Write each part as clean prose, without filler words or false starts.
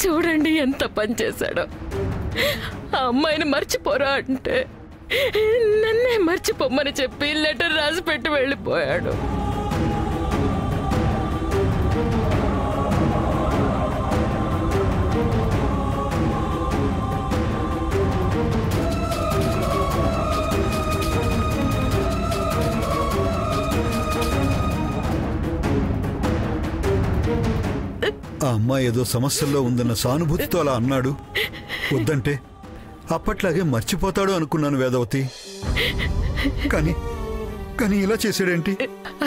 చూడండి ఎంత పని చేశాడో. ఆ అమ్మాయిని మర్చిపోరా అంటే నన్నే మర్చిపోమ్మని చెప్పి లెటర్ రాసి పెట్టి వెళ్ళిపోయాడు. ఆ అమ్మాయి ఏదో సమస్యల్లో ఉందన్న సానుభూతితో అలా అన్నాడు. వద్దంటే అప్పట్లాగే మర్చిపోతాడు అనుకున్నాను వేదవతి. కానీ ఇలా చేశాడేంటి?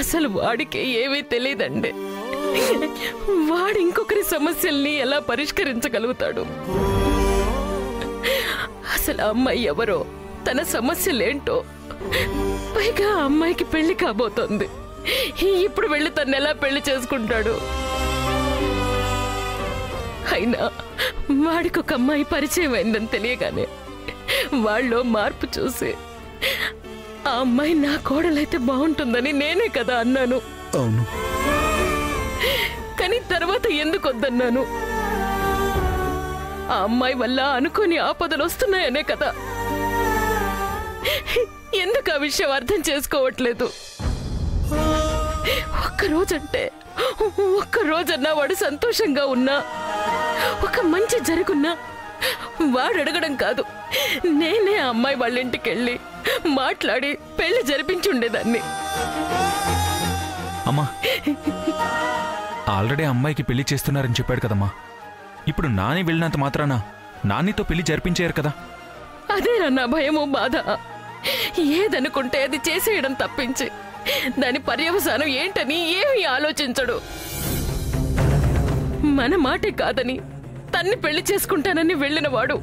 అసలు వాడికి ఏమీ తెలియదండి. వాడు ఇంకొకరి సమస్యల్ని ఎలా పరిష్కరించగలుగుతాడు? అసలు అమ్మాయి ఎవరో, తన సమస్యలేంటో, పైగా అమ్మాయికి పెళ్లి కాబోతోంది. ఇప్పుడు వెళ్ళి తను ఎలా పెళ్లి చేసుకుంటాడు? అయినా వాడికి ఒక అమ్మాయి పరిచయం అయిందని తెలియగానే వాళ్ళలో మార్పు చూసి ఆ అమ్మాయి నా కోడలైతే బాగుంటుందని నేనే కదా అన్నాను. అవును. కానీ తర్వాత ఎందుకు వద్దన్నాను? ఆ అమ్మాయి వల్ల అనుకోని ఆపదలు వస్తున్నాయనే కదా. ఎందుకు ఆ విషయం అర్థం చేసుకోవట్లేదు? ఒక్కరోజన్నా వాడు సంతోషంగా ఉన్నా, ఒక మంచి జరుగున్నా వాడు అడగడం కాదు, నేనే ఆ అమ్మాయి వాళ్ళ ఇంటికి వెళ్ళి మాట్లాడి పెళ్లి జరిపించుండేదాన్ని. అమ్మా, ఆల్రెడీ అమ్మాయికి పెళ్లి చేస్తున్నారని చెప్పాడు కదమ్మా. ఇప్పుడు నాని వెళ్ళినంత మాత్రాన నానితో పెళ్లి జరిపించారు కదా. అదే నా భయము, బాధ. ఏదనుకుంటే అది చేసేయడం తప్పించి దాని పర్యవసానం ఏంటని ఏమీ ఆలోచించడు. మన మాటే కాదని తన్ని పెళ్లి చేసుకుంటానని వెళ్ళిన వాడు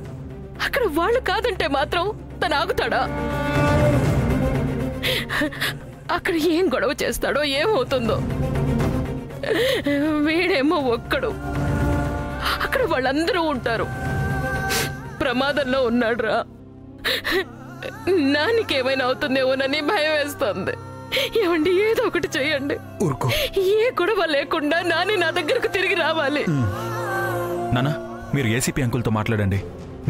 అక్కడ వాళ్ళు కాదంటే మాత్రం తను ఆగుతాడా? అక్కడ ఏం గొడవ చేస్తాడో, ఏమవుతుందో. వీడేమో ఒక్కడు, అక్కడ వాళ్ళందరూ ఉంటారు. ప్రమాదంలో ఉన్నాడురా. నానికేమైనా అవుతుందేమోనని భయం వేస్తోంది. ఏమండి, ఏదో ఒకటి చెయ్యండి. ఏ గొడవ లేకుండా నాని నా దగ్గరకు తిరిగి రావాలి. నానా, మీరు ఏసీపీ అంకుల్తో మాట్లాడండి,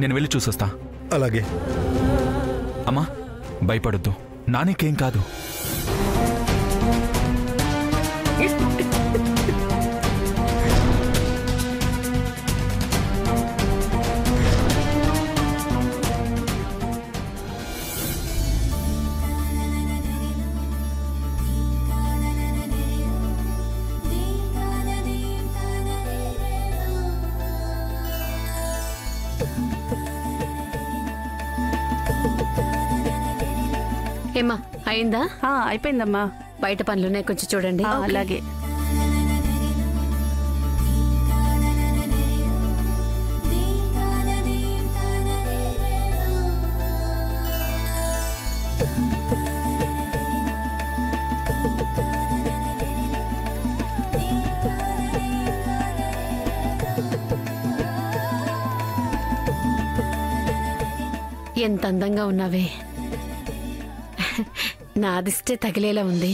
నేను వెళ్ళి చూసొస్తా. అలాగే. అమ్మా, భయపడొద్దు, నానికేం కాదు. ఏమా, అయిందా? అయిపోయిందమ్మా. బయట పనులున్నాయి, కొంచెం చూడండి. అలాగే. ఎంత అందంగా ఉన్నావే. నా దిష్టే తగిలేలా ఉంది.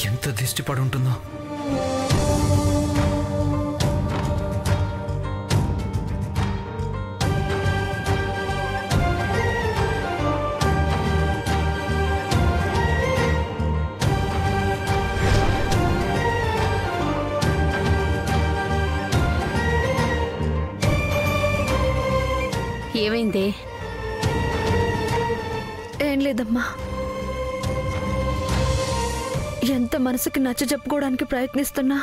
ఎంత దిష్టి పడి ఉంటుందో. ఏమైంది? ఏం లేదమ్మా. ఎంత మనసుకి నచ్చ చెప్పుకోవడానికి ప్రయత్నిస్తున్నా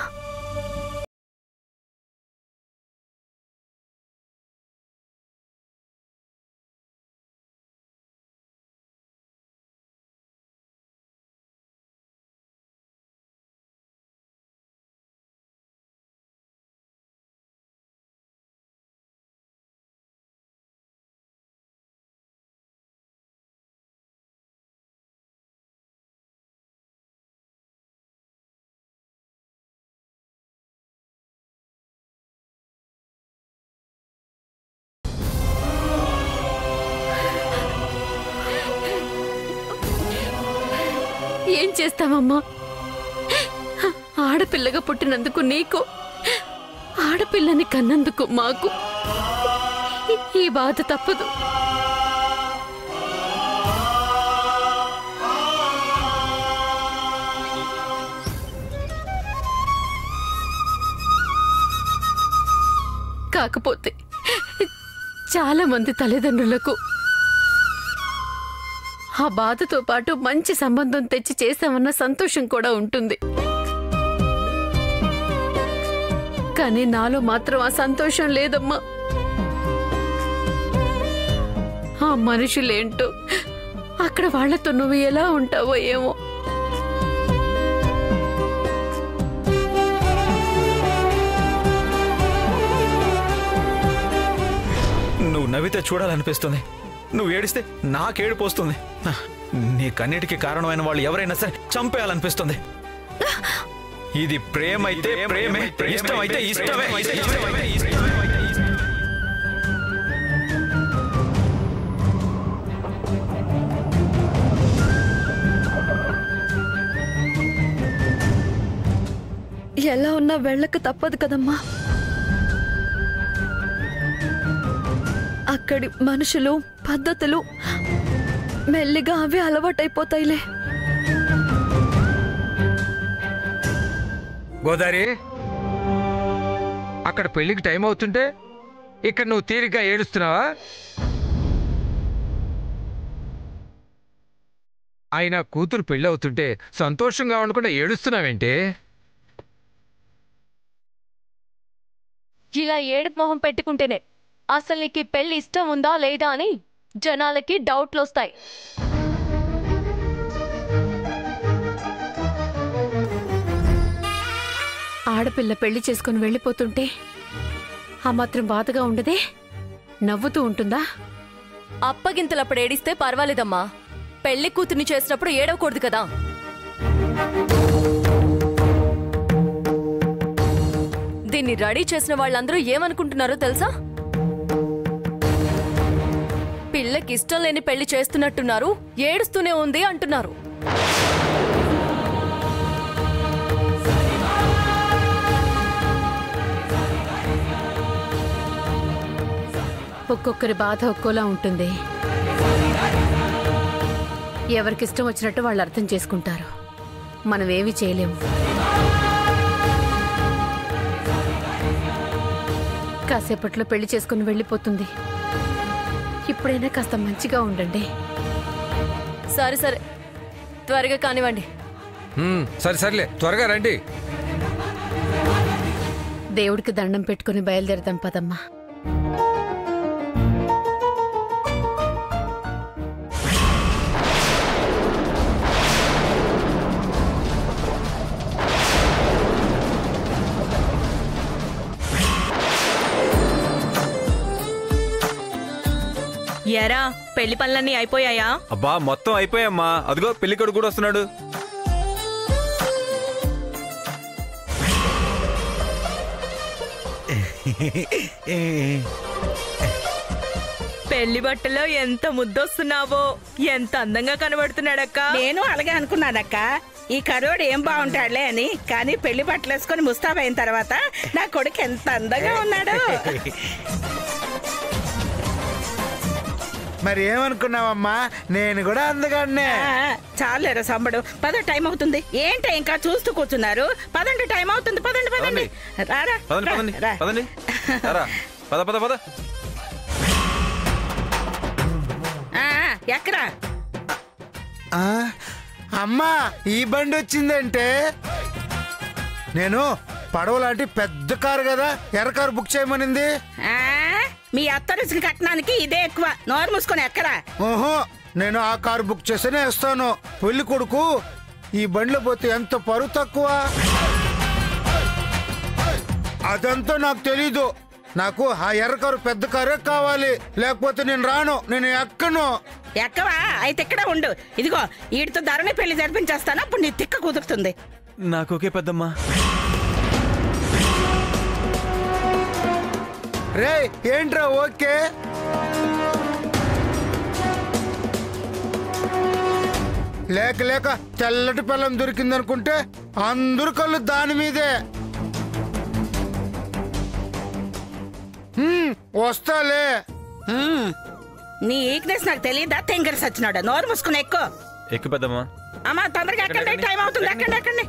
ఏం చేస్తావమ్మా? ఆడపిల్లగా పుట్టినందుకు నీకు, ఆడపిల్లని కన్నందుకు మాకు ఈ బాధ తప్పదు. కాకపోతే చాలా మంది తల్లిదండ్రులకు ఆ బాధతో పాటు మంచి సంబంధం తెచ్చి చేశామన్న సంతోషం కూడా ఉంటుంది. కానీ నాలో మాత్రం ఆ సంతోషం లేదమ్మా. ఆ మనుషులేంటో, అక్కడ వాళ్లతో నువ్వు ఎలా ఉంటావో ఏమో. నువ్వు నవ్వితే చూడాలనిపిస్తుంది, నువ్వు ఏడిస్తే నాకేడుపు వస్తుంది. నీ కన్నిటికి కారణమైన వాళ్ళు ఎవరైనా సరే చంపేయాలనిపిస్తుంది. ఇది ప్రేమ అయితే ప్రేమే, ఇష్టం అయితే ఇష్టమే. ఎలా ఉన్నా వెళ్ళక తప్పదు కదమ్మా. అక్కడి మనుషులు, పద్ధతులు మెల్లిగా అవే అలవాటైపోతాయిలే. గోదారి, అక్కడ పెళ్లికి టైం అవుతుంటే ఇక్కడ నువ్వు తీరిగ్గా ఏడుస్తున్నావా? ఆయన కూతురు పెళ్ళి అవుతుంటే సంతోషంగా ఉండకుండా ఏడుస్తున్నావేంటి? ఇలా ఏడుపు మొహం పెట్టుకుంటేనే అసలు నీకు పెళ్లి ఇష్టం ఉందా లేదా అని జనాలకి డౌట్లు వస్తాయి. ఆడపిల్ల పెళ్లి చేసుకుని వెళ్ళిపోతుంటే ఆ మాత్రం బాధగా ఉండదే? నవ్వుతూ ఉంటుందా? అప్పగింతలప్పుడు ఏడిస్తే పర్వాలేదమ్మా, పెళ్లి కూతుర్ని చేసినప్పుడు ఏడవకూడదు కదా. దీన్ని రెడీ చేసిన వాళ్ళందరూ ఏమనుకుంటున్నారో తెలుసా? పిల్లకి ఇష్టం లేని పెళ్లి చేస్తున్నట్టున్నారు, ఏడుస్తూనే ఉంది అంటున్నారు. ఒక్కొక్కరి బాధ ఒక్కోలా ఉంటుంది. ఎవరికిష్టం వచ్చినట్టు వాళ్ళు అర్థం చేసుకుంటారు. మనం ఏమీ చేయలేము. కాసేపట్లో పెళ్లి చేసుకుని వెళ్ళిపోతుంది. ఇప్పుడైనా కాస్త మంచిగా ఉండండి. సరే సరే, త్వరగా కానివ్వండి. సరే సర్లే, త్వరగా రండి. దేవుడికి దండం పెట్టుకుని బయలుదేరదాం పదమ్మా. ఎరా, పెళ్లి పనులన్నీ అయిపోయాయా? అబ్బా, మొత్తం అయిపోయామ్మా. అదిగో పెళ్లికొడుకు కూడా వస్తున్నాడు. పెళ్లి బట్టలో ఎంత ముద్దొస్తున్నావో, ఎంత అందంగా కనబడుతున్నాడక్క. నేను అలాగే అనుకున్నానక్క, ఈ కరోడు ఏం బాగుంటాడులే అని. కానీ పెళ్లి బట్టలు వేసుకుని ముస్తాబైన తర్వాత నా కొడుకు ఎంత అందంగా ఉన్నాడు. మరి ఏమనుకున్నావమ్మా, నేను కూడా అందగానే. చాలేరా సంబడు, పద, టైం అవుతుంది. ఏంటి ఇంకా చూస్తూ కూర్చున్నారు? పదండి, టైం అవుతుంది. పదండి పదండి, రారా పదండి. పద పద పద. ఎక్కరా? అమ్మా, ఈ బండి వచ్చిందంటే నేను పడవ లాంటి పెద్ద కారు కదా, ఎర్ర కారు బుక్ చేయమనింది. మీ అత్త రుచికి కట్టడానికి ఇదే ఎక్కువ. నోరు మూసుకొని ఎక్కరా? ఓహో, నేను ఆ కారు బుక్ చేస్తేనే వస్తాను. పెళ్లి కొడుకు ఈ బండిలో పోతే ఎంత పరువు తక్కువ. అదంతా నాకు తెలీదు. నాకు ఆ ఎర్ర కారు పెద్ద కారే కావాలి, లేకపోతే నేను రాను, నేను ఎక్కను. ఎక్కవా? అయితే ఇక్కడే ఉండు. ఇదిగో, వీటితో ధరణి పెళ్లి జరిపించేస్తాను, అప్పుడు నీ తిక్క కుదురుతుంది. నాకు ఓకే పెద్దమ్మా. రే, ఏంట్రా ఓకే? లేక లేక తెల్లటి పిల్లం దొరికిందనుకుంటే అందరు కళ్ళు దాని మీదే. వస్తాలే. నీ ఈక్నెస్ నాకు తెలియదా? తెంగర సచ్చినాడా? నోరు మూసుకుని ఎక్కువ ఎక్కు పెద్దమ్మా. అమ్మా తొందరగా ఎక్కండి, టైం అవుతుంది. ఎక్కండి ఎక్కండి.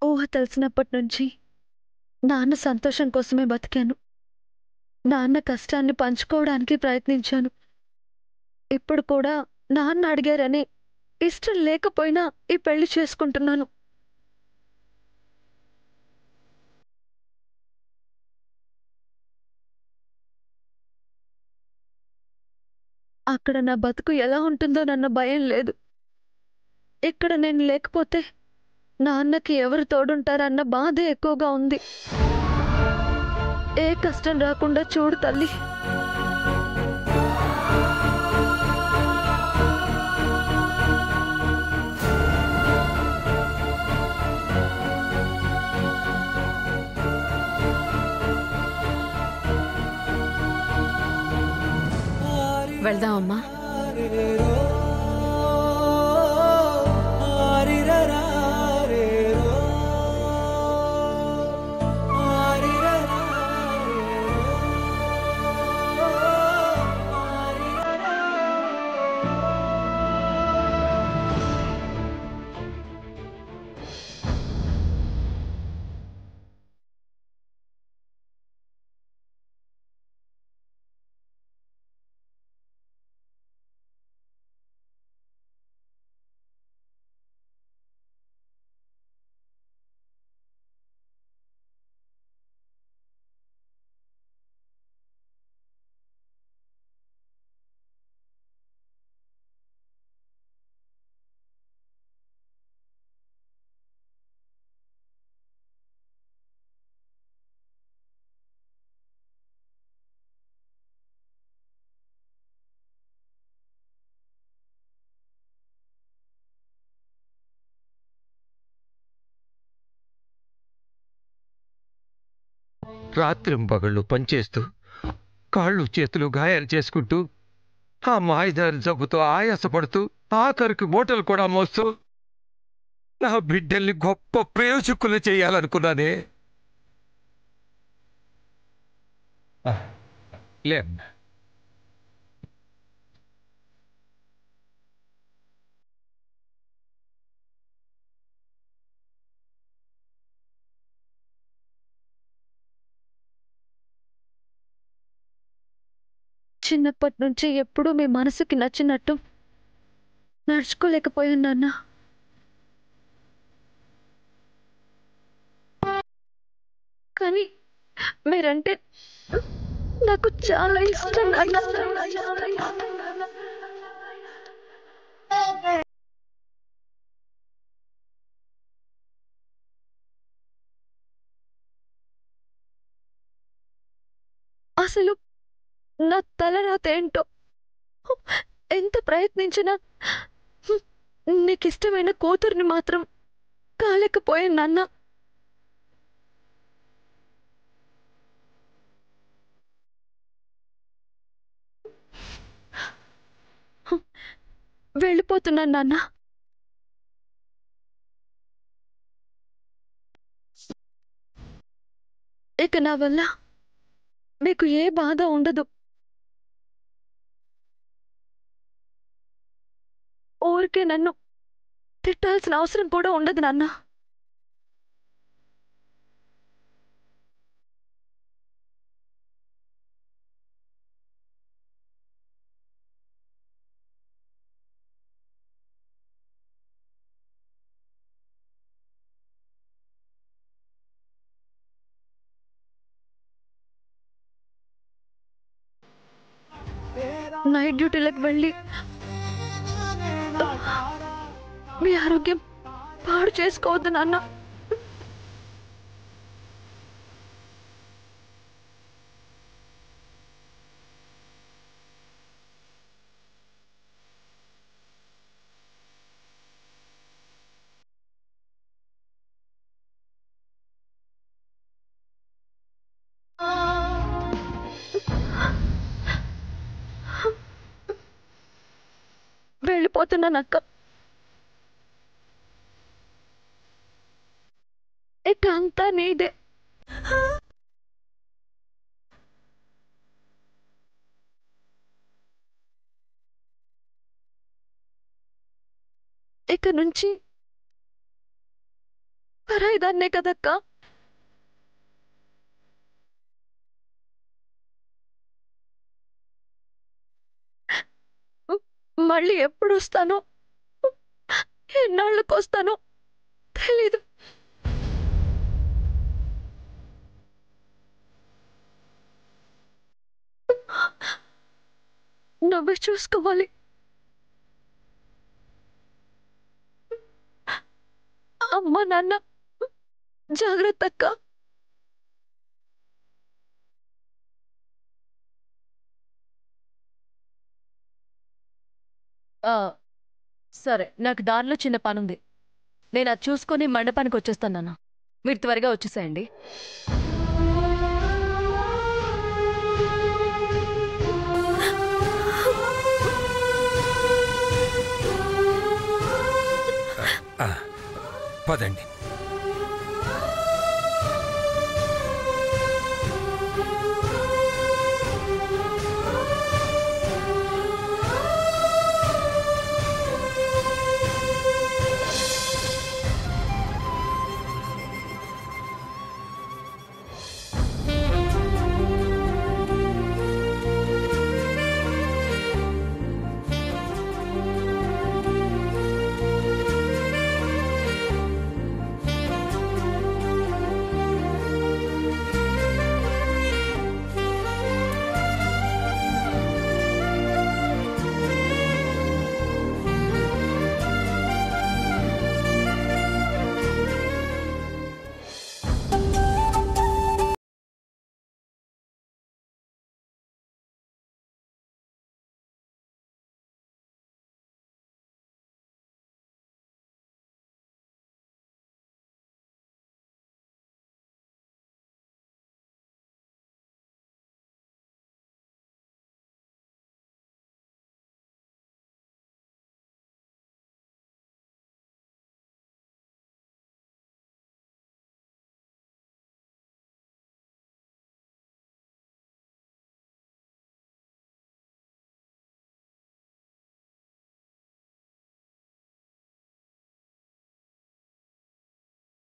ఊహ తెలిసినప్పటి నుంచి నాన్న సంతోషం కోసమే బతికాను. నాన్న కష్టాన్ని పంచుకోవడానికి ప్రయత్నించాను. ఇప్పుడు కూడా నాన్న అడిగారని ఇష్టం లేకపోయినా ఈ పెళ్లి చేసుకుంటున్నాను. అక్కడ నా బతుకు ఎలా ఉంటుందో నన్న భయం లేదు. ఇక్కడ నేను లేకపోతే నాన్నకి ఎవరు తోడుంటారన్న బాధ ఎక్కువగా ఉంది. ఏ కష్టం రాకుండా చూడు తల్లి. వెళ్దాం అమ్మా. రాత్రింపగళ్ళు పనిచేస్తూ కాళ్ళు చేతులు గాయాలు చేసుకుంటూ ఆ మాయదారి జబ్బుతో ఆయాసపడుతూ ఆఖరికి మూటలు కూడా మోస్తూ నా బిడ్డల్ని గొప్ప ప్రయోజకులు చేయాలనుకున్నానే. లే చిన్నప్పటి నుంచి ఎప్పుడూ మీ మనసుకి నచ్చినట్టు నడుచుకోలేకపోయాను నాన్న. కానీ మీరంటే నాకు చాలా ఇష్టం నాన్న. అసలు నా తలరాత ఏంటో ఎంత ప్రయత్నించినా నీకిష్టమైన కూతుర్ని మాత్రం కాలేకపోయాను నాన్న. వెళ్ళిపోతున్నాను నాన్న. ఇక నా వల్ల మీకు ఏ బాధ ఉండదు. ఊరికే నన్ను తిట్టాల్సిన అవసరం కూడా ఉండదు నాన్న. నైట్ డ్యూటీలకు వెళ్ళి మీ ఆరోగ్యం పాడు చేసుకోవద్దు నాన్న. వెళ్ళిపోతున్నానక్క. ఇక అంతా నీదే. ఇక నుంచి పరాయిదాన్నే కదక్క. మళ్ళీ ఎప్పుడు వస్తానో ఎన్నాళ్ళకు వస్తానో తెలీదు. నువ్వే చూసుకోవాలి. అమ్మ నాన్న జాగ్రత్త అక్క. సరే, నాకు దారిలో చిన్న పనుంది. నేను అది చూసుకొని మండపానికి వచ్చేస్తాను నాన్న. మీరు త్వరగా వచ్చేసేయండి. పదండి.